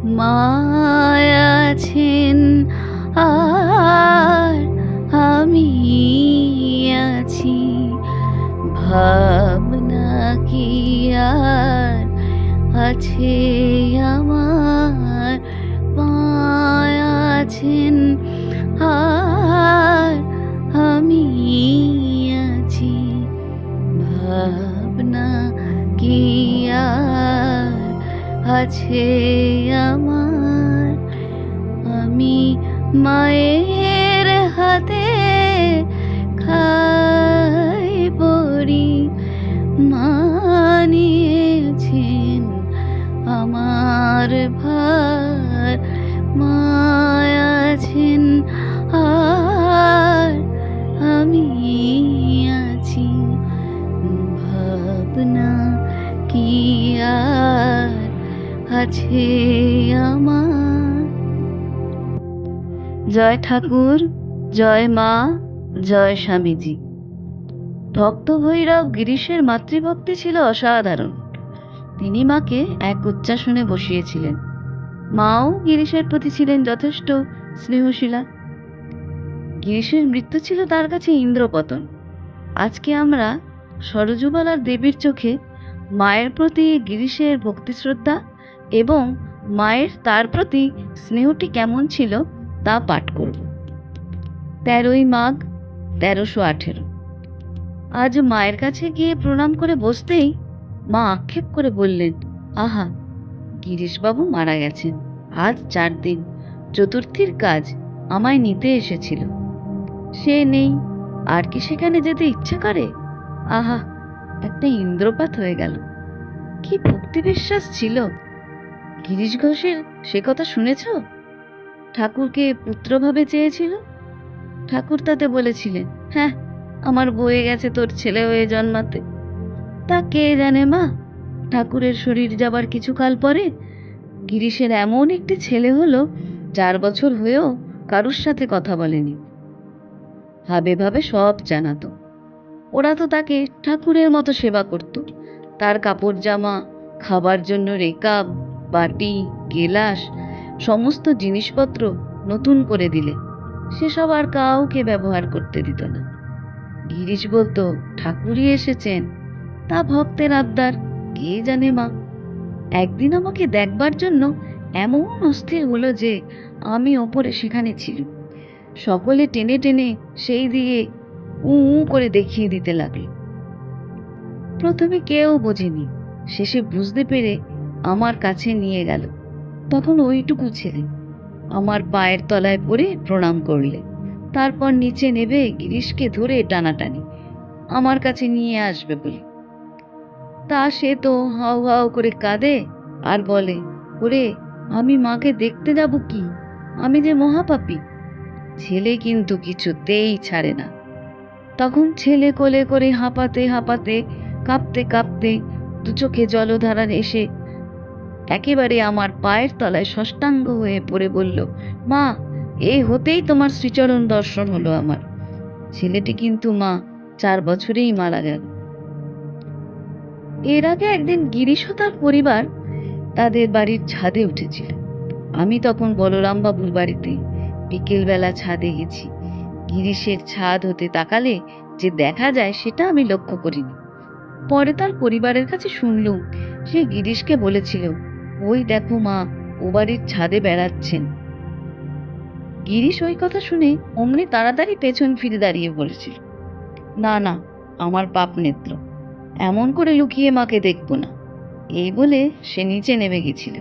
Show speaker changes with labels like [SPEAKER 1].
[SPEAKER 1] মায় আছেন আর আমি আছি, ভাবনা কি আর আছে আমার। মায় আছেন আর আমি আছি, ভাবনা কি আর আছে আমার। আমি মায়ের হাতে খাই পড়ি, মানিয়েছেন আমার ভার। মায় আছেন আর আমি আছি, ভাবনা কি আর আছে আমার। জয় ঠাকুর, জয় মা, জয় স্বামীজি। ভক্ত ভৈরব গিরিশের মাতৃভক্তি ছিল অসাধারণ। তিনি মাকে এক উচ্চাসনে বসিয়েছিলেন। মাও গিরিশের প্রতি ছিলেন যথেষ্ট স্নেহশীলা। গিরিশের মৃত্যু ছিল তার কাছে ইন্দ্রপতন। আজকে আমরা সরযুবালার দেবীর চোখে মায়ের প্রতি গিরিশের ভক্তি শ্রদ্ধা এবং মায়ের তার প্রতি স্নেহটি কেমন ছিল তা পাঠ করব। 13ই মাঘ 1318। আজ মায়ের কাছে গিয়ে প্রণাম করে বসতেই মা আক্ষেপ করে বললেন, আহা, গিরিশবাবু মারা গেছেন। আজ 4 দিন। চতুর্থীর কাজ আমায় নিতে এসেছিল। সে নেই, আর কি সেখানে যেতে ইচ্ছে করে? আহা, একটা ইন্দ্রপাত হয়ে গেল। কি ভক্তি বিশ্বাস ছিল! গিরিশ ঘোষের সে কথা শুনেছ? ঠাকুরকে পুত্রভাবে চেয়েছিল। ঠাকুর তাতে বলেছিলেন, হ্যাঁ, আমার বয়ে গেছে তোর ছেলে হয়ে জন্মাতে। তা কে জানে মা, ঠাকুরের শরীর যাবার কিছুকাল পরে গিরিশের এমন একটি ছেলে হলো, 4 বছর হয়েও কারুর সাথে কথা বলেনি। ভাবে ভাবে সব জানাতো। ওরা তো তাকে ঠাকুরের মতো সেবা করত। তার কাপড় জামা, খাবার জন্য রেকাব, বাটি, গেলাস, সমস্ত জিনিসপত্র নতুন করে দিলে সেসব আর কাউকে ব্যবহার করতে দিত না। গিরিশ বলতো, ঠাকুরই এসেছেন, তা ভক্তের আবদার, কে জানে মা। একদিন আমাকে দেখবার জন্য এমন অস্থির হলো যে আমি ওপরে সেখানে ছিলাম। সকলে টেনে টেনে সেই দিকে উ উ করে দেখিয়ে দিতে লাগলো। প্রথমে কেউ বোঝেনি, শেষে বুঝতে পেরে আমার কাছে নিয়ে গেল। তখন ওইটুকু ছেলে আমার পায়ের তলায় পড়ে প্রণাম করলে, তারপর নিচে নেবে গিরিশকে ধরে টানাটানি আমার কাছে নিয়ে আসবে বলে। তা সে তো হাউ হাউ করে কাঁদে আর বলে, ওরে, আমি মাকে দেখতে যাব কি? আমি যে মহাপাপী। ছেলে কিন্তু কিছুতেই ছাড়ে না। তখন ছেলে কোলে করে হাঁপাতে হাঁপাতে, কাঁপতে কাঁপতে, দু চোখে জলধারার এসে একেবারে আমার পায়ের তলায় ষষ্ঠাঙ্গ হয়ে পড়ে বলল, মা, এই হতেই তোমার শ্রীচরণ দর্শন হলো আমার। ছেলেটি কিন্তু মা 4 বছরেই মারা গেল। এর আগে একদিন গিরিশ ও তার পরিবার তাদের বাড়ির ছাদে উঠেছিল। আমি তখন বলরাম বাবুর বাড়িতে বিকেলবেলা ছাদে গেছি। গিরিশের ছাদ হতে তাকালে যে দেখা যায় সেটা আমি লক্ষ্য করিনি। পরে তার পরিবারের কাছে শুনলুম সে গিরিশকে বলেছিল, ওই দেখো মা, ও বাড়ির ছাদে বেড়াচ্ছেন। গিরিশ ওই কথা শুনে অমনি তাড়াতাড়ি পেছন ফিরে দাঁড়িয়ে বলেছিল, না না, আমার পাপ নেত্র, এমন করে লুকিয়ে মাকে দেখব না। এই বলে সে নিচে নেমে গেছিল।